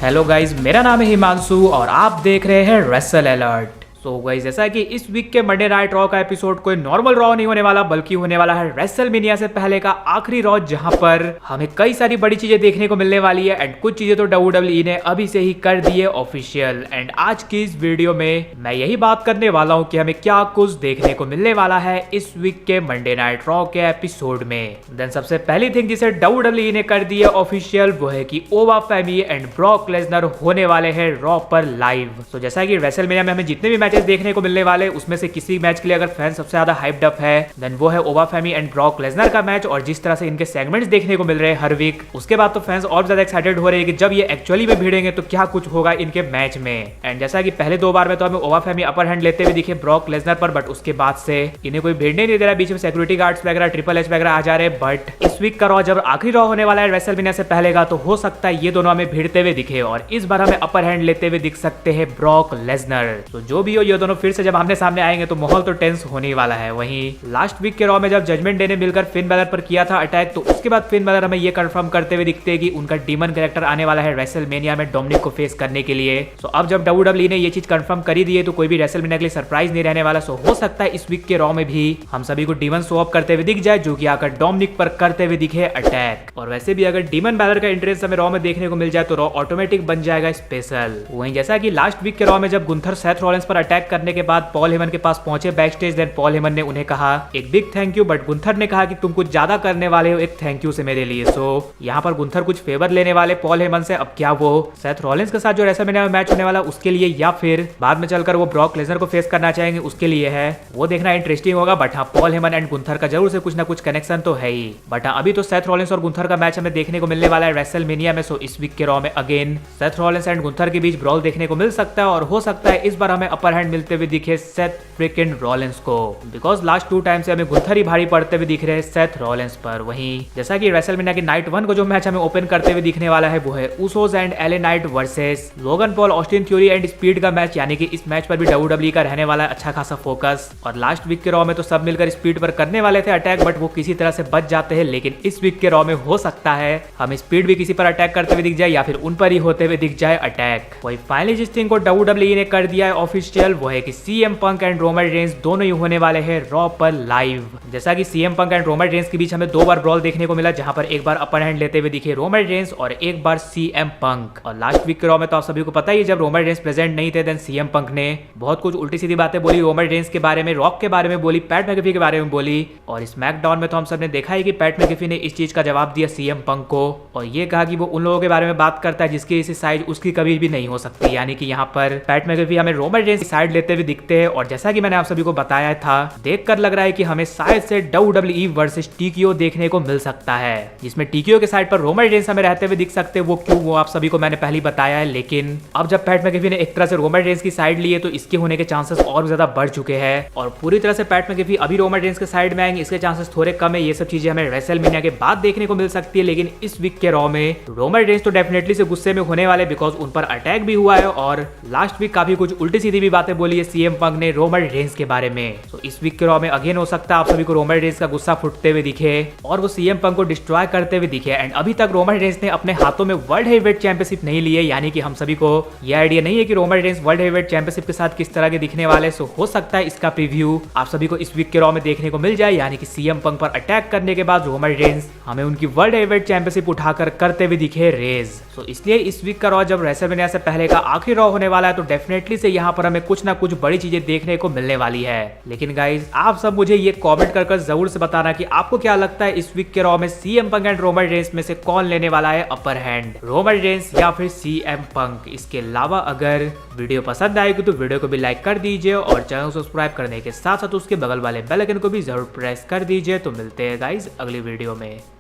Hello guys, मेरा नाम है हिमांशु और आप देख रहे हैं रेसल अलर्ट। तो गाइस, जैसा कि इस वीक के मंडे नाइट रॉ का एपिसोड कोई नॉर्मल रॉ नहीं होने वाला बल्कि होने वाला है रेसलमेनिया से पहले का आखिरी रॉ, जहां पर हमें कई सारी बड़ी चीजें देखने को मिलने वाली है एंड कुछ चीजें तो डब्ल्यूडब्ल्यूई ने अभी से ही कर दी है ऑफिशियल। एंड आज की इस वीडियो में मैं यही बात करने वाला हूं कि हमें क्या कुछ देखने को मिलने वाला है इस वीक के मंडे नाइट रॉ के एपिसोड में। देन सबसे पहली थिंग जिसे डब्ल्यूडब्ल्यूई ने कर दी है ऑफिशियल वो है कि ओवा फैमी एंड ब्रॉक लेसनर होने वाले हैं रॉ पर लाइव। तो जैसा कि रेसलमेनिया में हमें जितने भी मैचेस देखने को मिलने वाले उसमें से किसी मैच के लिए अगर फैन सबसे ज्यादा हाइप्ड अप है देन वो है ओवा फैमी एंड ब्रॉक लेसनर का मैच। और जिस तरह से इनके सेगमेंट्स देखने को मिल रहे हैं हर वीक, उसके बाद तो फैंस और ज्यादा एक्साइटेड हो रहे हैं कि जब ये एक्चुअली में भिड़ेंगे तो क्या कुछ होगा इनके मैच में। एंड जैसा कि पहले दो बार में तो हमें ओवा फैमी अपर हैंड लेते हुए दिखे ब्रॉक लेसनर पर, बट उसके बाद से इन्हें कोई भिड़ने नहीं दे रहा, बीच में सिक्योरिटी गार्ड्स वगैरह ट्रिपल एच वगैरह आ जा रहे हैं। बट इस वीक का रॉ जब आखिरी रॉ होने वाला है रेसलमेनिया से पहले का, तो हो सकता है ये दोनों हमें भिड़ते हुए दिखे और इस बार हमें अपर हैंड लेते हुए दिख सकते हैं ब्रॉक लेसनर। तो जो भी हो, ये दोनों फिर से जब आमने सामने आएंगे तो माहौल तो टेंस होने वाला है। वहीं लास्ट वीक के रॉ में जब जजमेंट डे ने मिलकर फिन बैलर पर किया था अटैक, तो उसके बाद फिन बैलर हमें ये कंफर्म करते हुए दिखते हैं कि उनका डीमन कैरेक्टर आने वाला है रेसलमेनिया में डोमिनिक को फेस करने के लिए। सो अब जब डब्ल्यूडब्ल्यूई ने ये चीज कंफर्म करी दी है तो कोई भी रेसलमेनिया के लिए सरप्राइज नहीं रहने वाला। सो हो सकता है इस वीक के रॉ में भी हम सभी को डीमन शो अप करते हुए दिख जाए, जो कि आकर डोमिनिक पर करते हुए दिखे अटैक। और वैसे भी अगर डीमन बैलर का इंटरेस्ट हमें रॉ में देखने को मिल जाए तो रॉ ऑटोमेटिक बन जाएगा स्पेशल। वहीं जैसा कि लास्ट वीक के रॉ में जब गुंथर सेथ रॉलिंस पर अटैक करने के बाद पॉल हेमन के पास पहुंचे backstage, then Paul Heyman ने उन्हें कहा एक big thank you, but Gunther ने कहा कि तुम कुछ ज्यादा करने वाले हो एक थैंक यू से मेरे लिए। सो यहाँ पर गुंथर कुछ फेवर लेने वाले पॉल हेमन से। अब क्या वो सेथ रॉलिंस के साथ जो रेसलमेनिया में मैच होने वाला उसके लिए, या फिर बाद में चलकर वो ब्रॉक लेसनर को फेस करना चाहेंगे उसके लिए है, वो देखना इंटरेस्टिंग होगा। बट हाँ, पॉल हेमन एंड गुंथर का जरूर से कुछ ना कुछ कनेक्शन तो है ही। बट हाँ, अभी तो सेथ रॉलिंस और गुंथर का मैच हमें देखने को मिलने वाला है रेसलमेनिया में। सो इस वीक के रॉ में again Seth Rollins and Gunther के बीच ब्रॉल देखने को मिल सकता है और हो सकता है इस बार हमें अपर हैंड मिलते हुए दिखे सेथ फ्रिकिन रॉलिंस को, बिकॉज लास्ट 2 टाइम से हमें गुंथर ही भारी पड़ते हुए दिख रहे हैं सेथ रॉलिंस पर। वहीं जैसा कि रेसलमेनिया के नाइट 1 को जो मैच हमें ओपन करते हुए दिखने वाला है वो है Usos and LA Knight versus Logan Paul Austin theory and speed का मैच, यानी कि इस मैच पर भी डब्ल्यूडब्ल्यूई का रहने वाला अच्छा खासा फोकस। और लास्ट वीक के रॉ में तो सब मिलकर स्पीड पर करने वाले थे अटैक, बट वो किसी तरह से बच जाते हैं। लेकिन इस वीक के रॉ में हो सकता है हम स्पीड भी किसी पर अटैक करते हुए दिख जाए या फिर उन पर ही होते हुए दिख जाए अटैक। वही फाइनली जिस थिंग को डब्ल्यूडब्ल्यूई ने कर दिया है ऑफिशियल वो है कि CM Punk and Roman Reigns दोनों ही होने वाले हैं रॉ पर लाइव। जैसा कि CM Punk and Roman Reigns के बीच हमें 2 बार ब्रॉल देखने को मिला, जहां पर एक बार अपर हैंड लेते हुए दिखे रोमन रेंस और एक बार सीएम पंक। और लास्ट वीक के रॉ में तो आप सभी को पता ही है, जब रोमन रेंस प्रेजेंट नहीं थे देन सीएम पंक ने बहुत कुछ उल्टी सीधी बातें बोली रोमन रेंस के बारे में, रॉक के बारे में बोली, पैट मैकेफी के बारे में बोली। और स्मैकडाउन में तो हम सब ने देखा है कि पैट मैकेफी ने इस चीज का जवाब दिया सीएम पंक को और ये कहा कि वो उन लोगों के बारे में बात करता है जिसकी इसी साइड उसकी कभी भी नहीं हो सकती। यानी कि यहाँ पर पैट मैकेफी हमें रोमन रेंस की साइड लेते हुए दिखते हैं। और जैसा कि मैंने आप सभी को बताया था, देखकर लग रहा है कि हमें शायद से डब्ल्यूडब्ल्यूई वर्सेस टीकीओ देखने को मिल सकता है, जिसमें टीकीओ के साइड पर रोमन रेंस हमें रहते हुए दिख सकते हैं। वो क्यों, वो आप सभी को मैंने पहले बताया है। लेकिन अब जब पैट मैकेफी ने एक तरह से रोमन रेंस की साइड ली है तो इसके होने के चांसेस और ज्यादा बढ़ चुके हैं। और पूरी तरह से पैट मैकेफी अभी रोमन रेंस के साइड में आएंगे इसके चांसेस थोड़े कम है। ये सब चीजें हमें रेसलमेनिया के बाद देखने को मिल सकती है। लेकिन इस वीक के रॉ में रोमन रेंस तो डेफिनेटली से गुस्से में होने वाले, बिकॉज उन पर अटैक भी हुआ है और लास्ट वीक काफी कुछ उल्टी सीधी भी बातें बोली है सीएम पंक ने रोमन रेंस के बारे में। तो इस वीक के रॉ में अगेन हो सकता है आप सभी को रोमन रेंस का गुस्सा फुटते हुए दिखे और वो सीएम पंक को डिस्ट्रॉय करते हुए दिखे। एंड अभी तक रोमन रेंस ने अपने हाथों में वर्ल्ड हेवीवेट चैंपियनशिप नहीं ली है, यानी कि हम सभी को ये आइडिया नहीं है कि Roman Reigns world heavyweight championship के साथ किस तरह के दिखने वाले। सो हो सकता है इसका प्रीव्यू आप सभी को इस वीक के रॉ में देखने को मिल जाए, यानी कि सीएम पंक पर अटैक करने के बाद रोमन रेंस हमें उनकी वर्ल्ड हेवीवेट चैंपियनशिप उठाकर करते हुए दिखे रेज। सो इसलिए इस वीक का रॉ जब रेसलमेनिया से पहले का आखिरी रॉ होने वाला है तो डेफिनेटली से यहाँ पर हमें कुछ ना कुछ बड़ी चीजें देखने को मिलने वाली है। लेकिन गाइज, आप सब मुझे ये कमेंट कर जरूर से बताना कि आपको क्या लगता है इस वीक के रॉ में CM Punk and Roman Reigns में से कौन लेने वाला है अपर हैंड, रोमन रेंस या फिर सीएम पंक। इसके अलावा अगर वीडियो पसंद आएगी तो वीडियो को भी लाइक कर दीजिए और चैनल को सब्सक्राइब करने के साथ साथ उसके बगल वाले बेल आइकन को भी जरूर प्रेस कर दीजिए। तो मिलते हैं गाइज अगली वीडियो में।